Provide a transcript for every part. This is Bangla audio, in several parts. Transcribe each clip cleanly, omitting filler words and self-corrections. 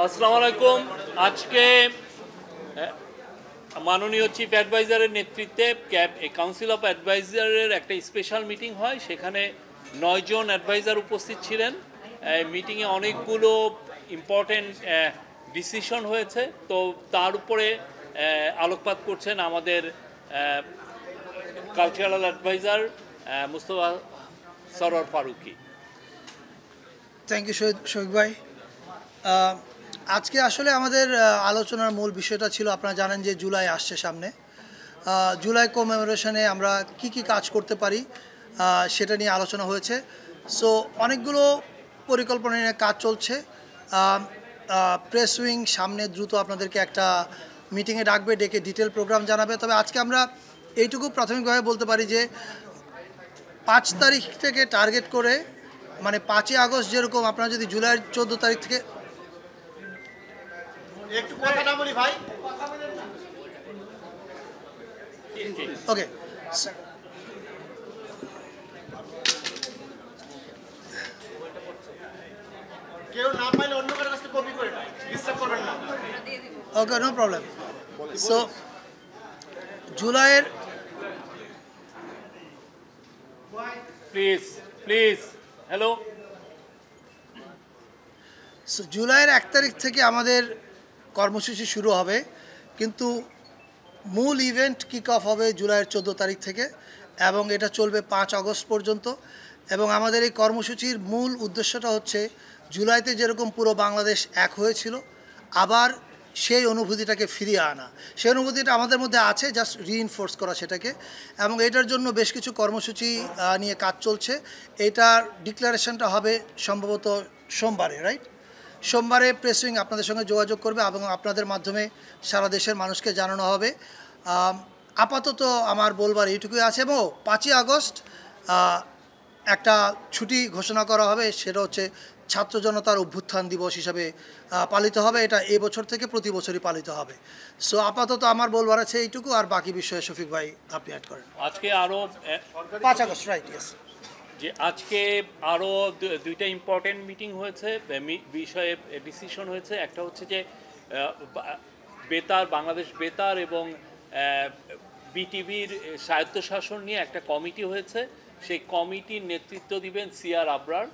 আসসালামু আলাইকুম। আজকে মাননীয় চিফ অ্যাডভাইজারের নেতৃত্বে কাউন্সিল অফ অ্যাডভাইজারের একটা স্পেশাল মিটিং হয়। সেখানে 9 জন অ্যাডভাইজার উপস্থিত ছিলেন। মিটিংয়ে অনেকগুলো ইম্পর্টেন্ট ডিসিশন হয়েছে, তো তার উপরে আলোকপাত করছেন আমাদের cultural adviser Mostofa Sarwar Farooki. Thank you Shafiq ভাই। আজকে আসলে আমাদের আলোচনার মূল বিষয়টা ছিল, আপনারা জানেন যে জুলাই আসছে সামনে। জুলাই কমেমোরেশনে আমরা কি কাজ করতে পারি সেটা নিয়ে আলোচনা হয়েছে। সো অনেকগুলো পরিকল্পনা নিয়ে কাজ চলছে। প্রেস উইং সামনে দ্রুত আপনাদেরকে একটা মিটিংয়ে ডাকবে, ডেকে ডিটেল প্রোগ্রাম জানাবে। তবে আজকে আমরা এইটুকু প্রাথমিকভাবে বলতে পারি যে 5 তারিখ থেকে টার্গেট করে, মানে 5ই আগস্ট যেরকম, আপনারা যদি জুলাইয়ের 14 তারিখ থেকে একটু কথাটা বলি ভাই। ওকে, কেউ না পাইলে অন্য কারোর কাছে কপি করে নাও, ডিস্টার্ব করবেন না। ওকে, নো প্রবলেম। সো জুলাইয়ের প্লিজ হ্যালো। জুলাইয়ের 1 তারিখ থেকে আমাদের কর্মসূচি শুরু হবে, কিন্তু মূল ইভেন্ট কিক অফ হবে জুলাইয়ের 14 তারিখ থেকে এবং এটা চলবে 5 আগস্ট পর্যন্ত। এবং আমাদের এই কর্মসূচির মূল উদ্দেশ্যটা হচ্ছে জুলাইতে যেরকম পুরো বাংলাদেশ এক হয়েছিল, আবার সেই অনুভূতিটাকে ফিরিয়ে আনা। সেই অনুভূতিটা আমাদের মধ্যে আছে, জাস্ট রিইনফোর্স করা সেটাকে। এবং এটার জন্য বেশ কিছু কর্মসূচি নিয়ে কাজ চলছে। এটার ডিক্লারেশনটা হবে সম্ভবত সোমবারে, রাইট? সোমবারে প্রেস উইং আপনাদের সঙ্গে যোগাযোগ করবে এবং আপনাদের মাধ্যমে সারা দেশের মানুষকে জানানো হবে। আপাতত আমার বলবার এইটুকুই আছে। এবং 5ই আগস্ট একটা ছুটি ঘোষণা করা হবে, সেটা হচ্ছে ছাত্র জনতার অভ্যুত্থান দিবস হিসাবে পালিত হবে। এটা এবছর থেকে প্রতি বছরই পালিত হবে। সো আপাতত আমার বলবার আছে এইটুকু, আর বাকি বিষয়ে শফিক ভাই আপনি অ্যাড করেন। আজকে আরও 5 আগস্ট, রাইট? ইয়েস। যে আজকে আরও দুইটা ইম্পর্টেন্ট মিটিং হয়েছে, বিষয়ে ডিসিশন হয়েছে। একটা হচ্ছে যে বেতার, বাংলাদেশ বেতার এবং বিটিভির স্বায়ত্তশাসন নিয়ে একটা কমিটি হয়েছে। সেই কমিটির নেতৃত্ব দিবেন সিআর আবরার।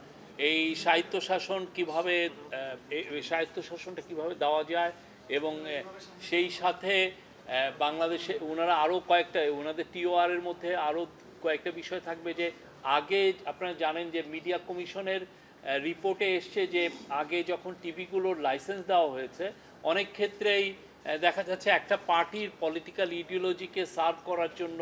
এই স্বায়ত্তশাসনটা কীভাবে দেওয়া যায় এবং সেই সাথে বাংলাদেশে ওনারা আরও কয়েকটা, ওনাদের টিওআরের মধ্যে আরও কয়েকটা বিষয় থাকবে। যে আগে আপনারা জানেন যে মিডিয়া কমিশনের রিপোর্টে এসছে যে আগে যখন টিভিগুলোর লাইসেন্স দেওয়া হয়েছে, অনেক ক্ষেত্রেই দেখা যাচ্ছে একটা পার্টির পলিটিক্যাল ইডিওলজিকে সার্ভ করার জন্য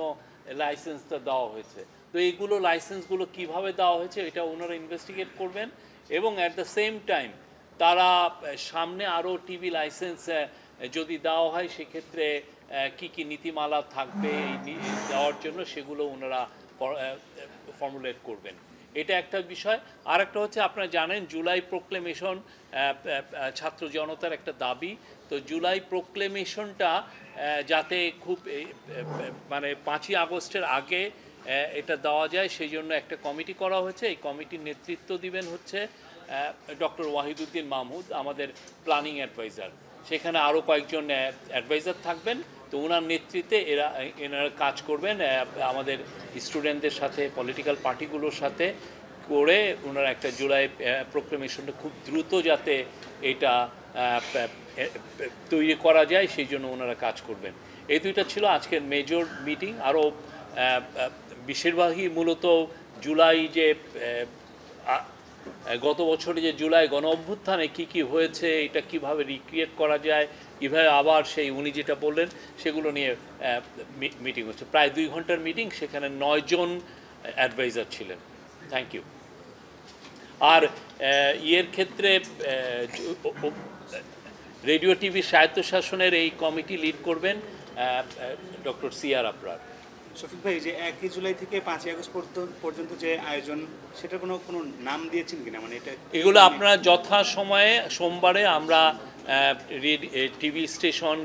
লাইসেন্সটা দেওয়া হয়েছে। তো এইগুলো লাইসেন্সগুলো কিভাবে দেওয়া হয়েছে এটা ওনারা ইনভেস্টিগেট করবেন। এবং অ্যাট দ্য সেম টাইম তারা সামনে আরও টিভি লাইসেন্স যদি দেওয়া হয় সেক্ষেত্রে কি নীতিমালা থাকবে এই দেওয়ার জন্য, সেগুলো ওনারা ফর্মুলেট করবেন। এটা একটা বিষয়। আর একটা হচ্ছে, আপনারা জানেন জুলাই প্রোক্লেমেশন ছাত্র জনতার একটা দাবি। তো জুলাই প্রোক্লেমেশনটা যাতে খুব মানে 5ই আগস্টের আগে এটা দেওয়া যায়, সেই জন্য একটা কমিটি করা হয়েছে। এই কমিটির নেতৃত্ব দিবেন হচ্ছে ডক্টর ওয়াহিদুদ্দিন মাহমুদ, আমাদের প্ল্যানিং অ্যাডভাইজার। সেখানে আরও কয়েকজন অ্যাডভাইজার থাকবেন। তো ওনার নেতৃত্বে এনারা কাজ করবেন আমাদের স্টুডেন্টদের সাথে, পলিটিক্যাল পার্টিগুলোর সাথে করে ওনারা একটা জুলাই প্রোক্লেমেশনটা খুব দ্রুত যাতে এটা তৈরি করা যায়, সেই জন্য ওনারা কাজ করবেন। এই দুইটা ছিল আজকের মেজর মিটিং। আরও বেশিরভাগই মূলত জুলাই যে গত বছরে যে জুলাই গণ অভ্যুত্থানে কী হয়েছে, এটা কিভাবে রিক্রিয়েট করা যায়, কীভাবে আবার সেই উনি যেটা বললেন সেগুলো নিয়ে মিটিং হচ্ছে। প্রায় 2 ঘন্টার মিটিং, সেখানে 9 জন অ্যাডভাইজার ছিলেন। Thank you. আর ইয়ের ক্ষেত্রে রেডিও টিভি স্বায়ত্তশাসনের এই কমিটি লিড করবেন ডক্টর সিআর আবরার। শফিক ভাই, যে 1 জুলাই থেকে 5 আগস্ট পর্যন্ত যে আয়োজন, সেটা কোনো নাম দিয়েছেন কিনা? মানে এটা এগুলো আপনারা যথাসময়ে সোমবারে আমরা টিভি স্টেশন,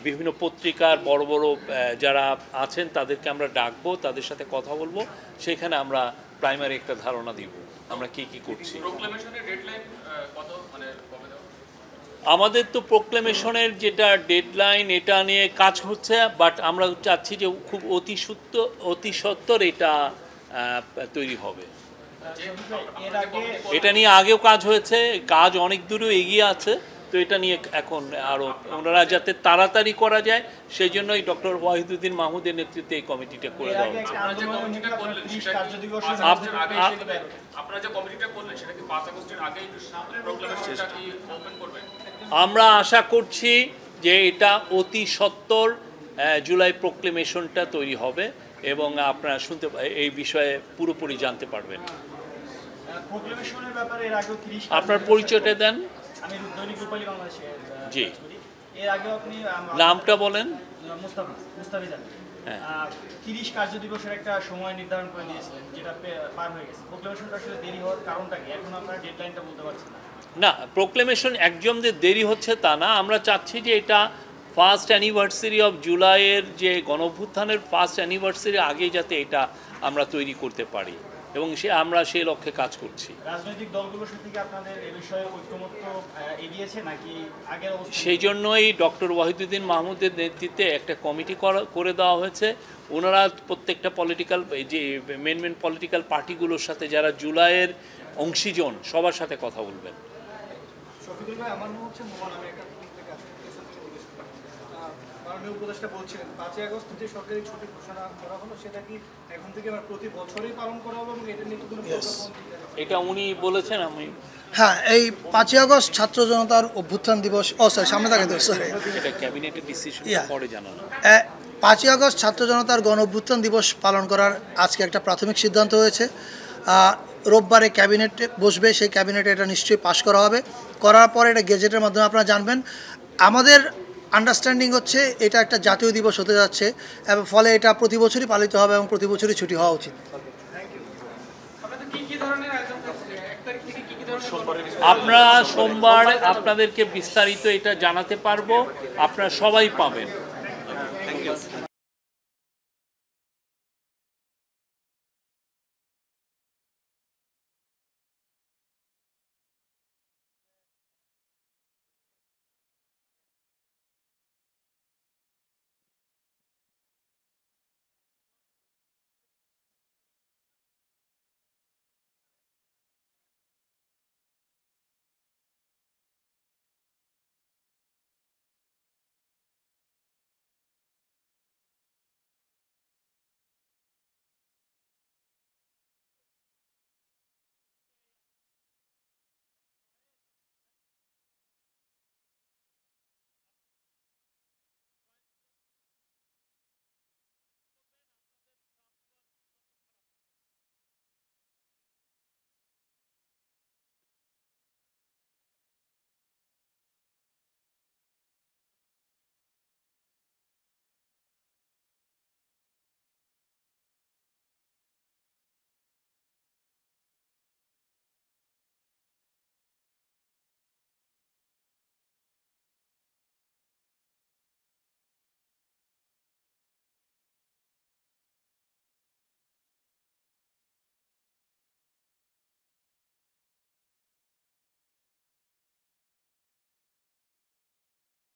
বিভিন্ন পত্রিকার বড় বড় যারা আছেন তাদেরকে আমরা ডাকবো, তাদের সাথে কথা বলবো। সেখানে আমরা প্রাইমারি একটা ধারণা দিব আমরা কি করছি। আমাদের তো প্রোক্লেমেশনের যেটা ডেডলাইন এটা নিয়ে কাজ হচ্ছে, বাট আমরা চাচ্ছি যে খুব অতি সত্বর এটা তৈরি হবে। এর আগে এটা নিয়ে আগেও কাজ হয়েছে, কাজ অনেক দূরেও এগিয়ে আছে, তো এটা নিয়ে এখন আরও ওনারা যাতে তাড়াতাড়ি করা যায় সেই জন্যই ডক্টর ওয়াহিদুদ্দিন মাহমুদের নেতৃত্বে এই কমিটিটা করে এর দেওয়া আগে হয়েছে। একটা আন্দোলনের মুখে আপনারা 30 কার্যদিবসের আপনারা যে কমিটিটা করলেন সেটা কি 5 আগস্টের আগেই প্রোক্লেমেশনটা কি ওপেন করবেন? আমরা আশা করছি যে এটা অতি সত্বর জুলাই প্রোক্লেমেশনটা তৈরি হবে এবং আপনারা এই বিষয়ে পুরোপুরি জানতে পারবেন। প্রোক্লেমেশনের ব্যাপারে এর আগেও 30 আপনার পরিচয়টা দেন। আমি দৈনিক রূপালী বাংলাদেশের জি। এর আগেও আপনি নামটা বলেন। মুস্তাফিজ হ্যাঁ। 30 কার্যদিবসের একটা সময় নির্ধারণ করে দিয়েছিলেন, যেটা পার হয়ে গেছে। প্রোক্লেমেশনটা আসলে দেরি হওয়ার কারণটা কি? এখন আপনারা ডেডলাইনটা বলতে পারছেন না। না, প্রোক্লেমেশন একদম যে দেরি হচ্ছে তা না, আমরা চাচ্ছি যে এটা ফার্স্ট অ্যানিভার্সারি অফ জুলাইয়ের যে গণঅভ্যুত্থানের ফার্স্ট অ্যানিভার্সারি আগে যাতে এটা আমরা তৈরি করতে পারি এবং আমরা সেই লক্ষ্যে কাজ করছি। রাজনৈতিক দলগুলোর সাথে কি আপনাদের এই বিষয়ে ঐক্যমত্য এগিয়েছে নাকি আগের অবস্থা? সেই জন্যই ডক্টর ওয়াহিদুদ্দিন মাহমুদের নেতৃত্বে একটা কমিটি করে দেওয়া হয়েছে। ওনারা প্রত্যেকটা পলিটিক্যাল যে মেন পলিটিক্যাল পার্টিগুলোর সাথে যারা জুলাইয়ের অংশীজন সবার সাথে কথা বলবেন। শফিকুল ভাই, আমার নাম হচ্ছে মোমান, আমি একটা কাজ মাননীয় উপদেষ্টা বলছিলেন 5ই আগস্ট যে সরকারি ছুটি ঘোষণা করা হলো সেটা কি এখন থেকে আবার প্রতি বছরই পালন করা হবে এবং এটা নিয়ে কোনো প্রজ্ঞাপন? এটা উনি বলেছেন। আমি হ্যাঁ, এই 5ই আগস্ট ছাত্র জনতার অভ্যুত্থান দিবস, সামনে থাকে তো, সরি, এটা ক্যাবিনেটের ডিসিশন পরে জানানো। 5ই আগস্ট ছাত্র জনতার গণ অভ্যুত্থান দিবস পালন করার আজকে একটা প্রাথমিক সিদ্ধান্ত হয়েছে। রোববারে ক্যাবিনেটে বসবে, সেই ক্যাবিনেটে এটা নিশ্চয়ই পাশ করা হবে। করার পর এটা গেজেটের মাধ্যমে আপনারা জানবেন। আমাদের আন্ডারস্ট্যান্ডিং হচ্ছে এটা একটা জাতীয় দিবস হতে যাচ্ছে এবং ফলে এটা প্রতি বছরই পালিত হবে এবং প্রতি বছরই ছুটি হওয়া উচিত। আমরা সোমবার আপনাদেরকে বিস্তারিত এটা জানাতে পারবো, আপনারা সবাই পাবেন।